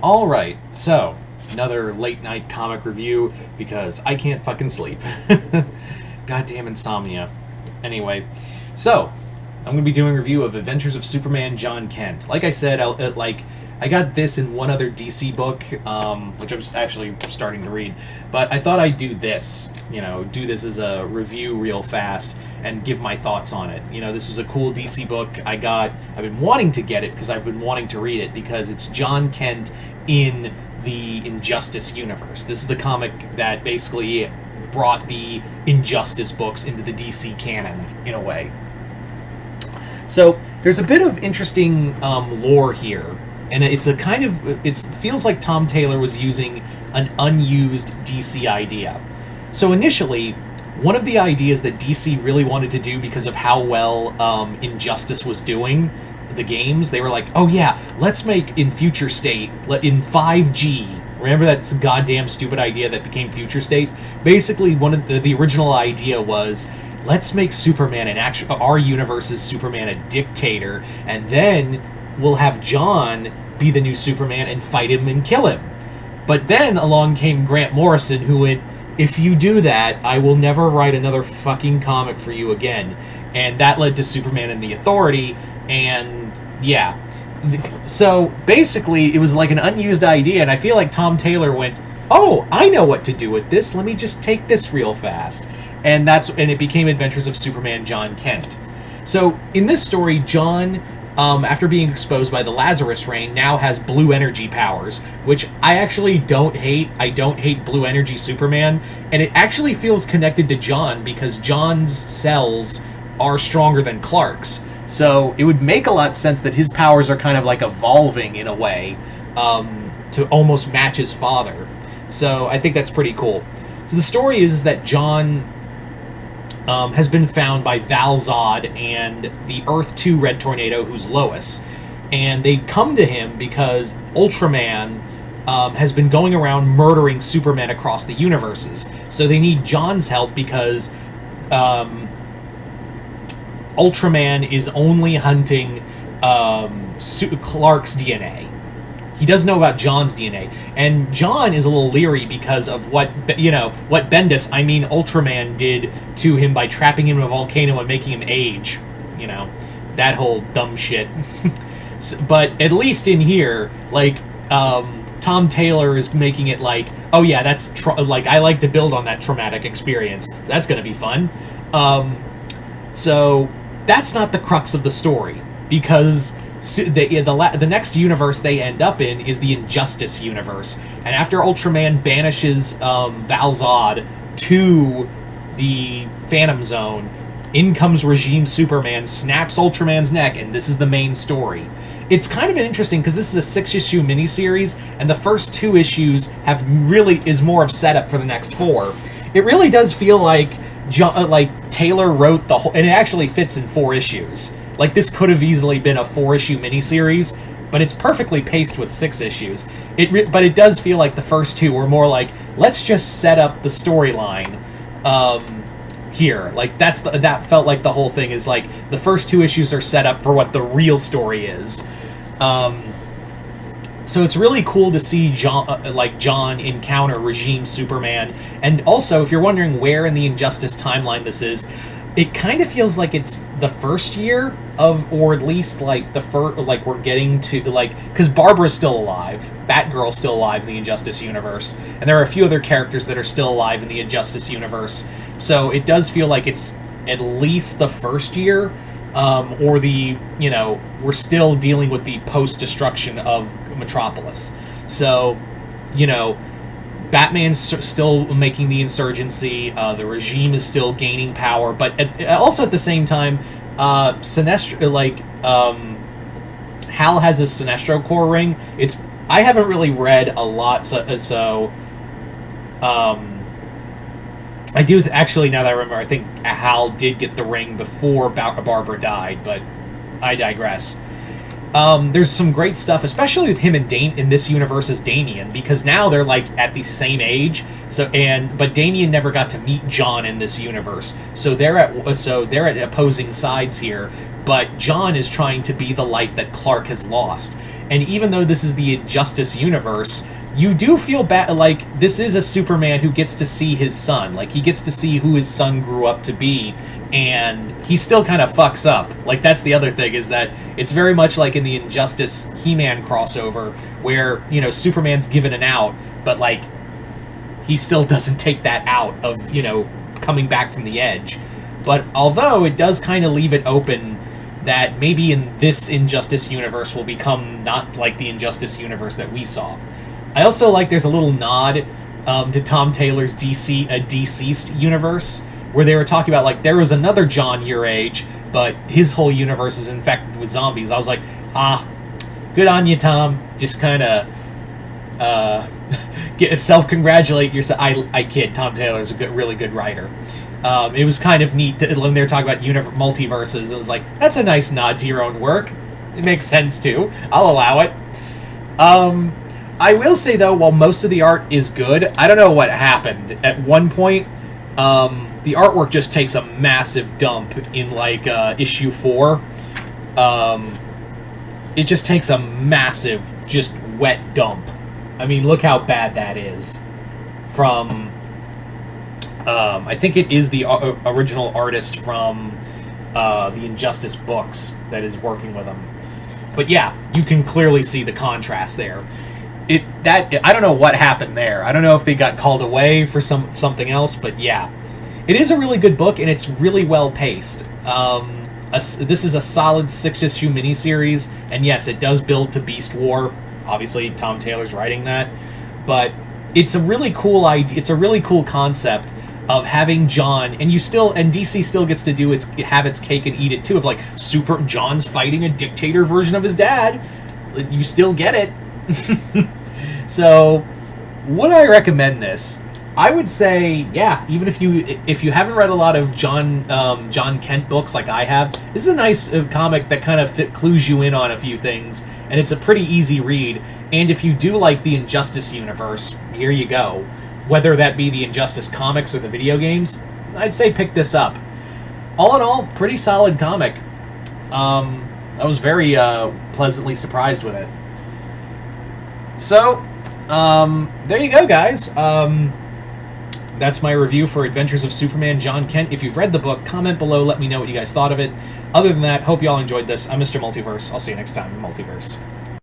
Alright, so, another late night comic review because I can't fucking sleep. Goddamn insomnia. Anyway, so, I'm going to be doing a review of Adventures of Superman John Kent. Like I said, I got this in one other DC book, which I'm actually starting to read, but I thought I'd do this, do this as a review real fast and give my thoughts on it. This was a cool DC book I've been wanting to get it because I've been wanting to read it because it's John Kent in the Injustice universe. This is the comic that basically brought the Injustice books into the DC canon, in a way. So, there's a bit of interesting lore here, and it feels like Tom Taylor was using an unused DC idea. So initially, one of the ideas that DC really wanted to do because of how well Injustice was doing, the games, they were like, oh yeah, let's make in Future State, in 5G, remember that goddamn stupid idea that became Future State? Basically, one of the original idea was, let's make Superman our universe's Superman a dictator, and then we'll have John be the new Superman and fight him and kill him. But then along came Grant Morrison, who went, if you do that, I will never write another fucking comic for you again. And that led to Superman and the Authority, and yeah. So basically, it was like an unused idea, and I feel like Tom Taylor went, oh, I know what to do with this, let me just take this real fast. And it became Adventures of Superman John Kent. So in this story, John, after being exposed by the Lazarus Rain, now has blue energy powers, which I actually don't hate. I don't hate blue energy Superman, and it actually feels connected to John because John's cells are stronger than Clark's. So it would make a lot of sense that his powers are kind of like evolving in a way to almost match his father. So I think that's pretty cool. So the story is that John has been found by Val-Zod and the Earth-2 Red Tornado, who's Lois. And they come to him because Ultraman has been going around murdering Supermen across the universes. So they need John's help because Ultraman is only hunting Clark's DNA. He doesn't know about John's DNA, and John is a little leery because of what Bendis, Ultraman, did to him by trapping him in a volcano and making him age. That whole dumb shit. But at least in here, Tom Taylor is making it like, oh yeah, that's I like to build on that traumatic experience, so that's gonna be fun. So that's not the crux of the story, because the next universe they end up in is the Injustice universe, and after Ultraman banishes Val-Zod to the Phantom Zone, in comes Regime Superman, snaps Ultraman's neck, and this is the main story. It's kind of interesting because this is a 6-issue miniseries, and the first 2 issues is more of setup for the next 4. It really does feel like Taylor wrote the whole, and it actually fits in 4 issues. This could have easily been a 4-issue miniseries, but it's perfectly paced with 6 issues. But it does feel like the first 2 were more like, let's just set up the storyline here. That felt like the whole thing is the first 2 issues are set up for what the real story is. So it's really cool to see John encounter Regime Superman, and also if you're wondering where in the Injustice timeline this is, it kind of feels like it's the first year of, or at least we're getting to because Barbara's still alive, Batgirl's still alive in the Injustice universe, and there are a few other characters that are still alive in the Injustice universe. So it does feel like it's at least the first year, or we're still dealing with the post-destruction of Metropolis. So, Batman's still making the insurgency, the regime is still gaining power, but also at the same time, Sinestro, Hal has his Sinestro Corps ring. I haven't really read a lot, so I do actually, now that I remember, I think Hal did get the ring before Barbara died, but I digress. There's some great stuff, especially with him and in this universe as Damian, because now they're at the same age. But Damian never got to meet John in this universe, so they're at opposing sides here. But John is trying to be the light that Clark has lost, And even though this is the Injustice universe, you do feel bad. Like, this is a Superman who gets to see his son. Like, he gets to see who his son grew up to be, and he still kind of fucks up. Like, that's the other thing, is that it's very much like in the Injustice He-Man crossover, where, you know, Superman's given an out, but, like, he still doesn't take that out of, you know, coming back from the edge. But although it does kind of leave it open that maybe in this Injustice universe will become not like the Injustice universe that we saw. I also like there's a little nod to Tom Taylor's Deceased universe, where they were talking about, like, there was another John your age, but his whole universe is infected with zombies. I was like, good on you, Tom. Just kind of self-congratulate yourself. I kid. Tom Taylor's a really good writer. It was kind of neat when they were talking about multiverses. It was like, that's a nice nod to your own work. It makes sense, too. I'll allow it. I will say, though, while most of the art is good, I don't know what happened. At one point, the artwork just takes a massive dump in, like, issue 4. It just takes a massive, just wet dump. I mean, look how bad that is. From... I think it is the original artist from the Injustice books that is working with him. But yeah, you can clearly see the contrast there. I don't know what happened there. I don't know if they got called away for something else, but yeah. It is a really good book, and it's really well paced. This is a solid 6-issue miniseries, and yes, it does build to Beast War. Obviously, Tom Taylor's writing that. But it's a really cool idea. It's a really cool concept of having John, and DC still gets to have its cake and eat it too, of like John's fighting a dictator version of his dad. You still get it. So, would I recommend this? I would say, yeah. Even if you haven't read a lot of John Kent books like I have, this is a nice comic that kind of clues you in on a few things, and it's a pretty easy read. And if you do like the Injustice universe, here you go. Whether that be the Injustice comics or the video games, I'd say pick this up. All in all, pretty solid comic. I was very pleasantly surprised with it. So, there you go, guys. That's my review for Adventures of Superman John Kent. If you've read the book, comment below, let me know what you guys thought of it. Other than that, hope you all enjoyed this. I'm Mr. Multiverse. I'll see you next time in Multiverse.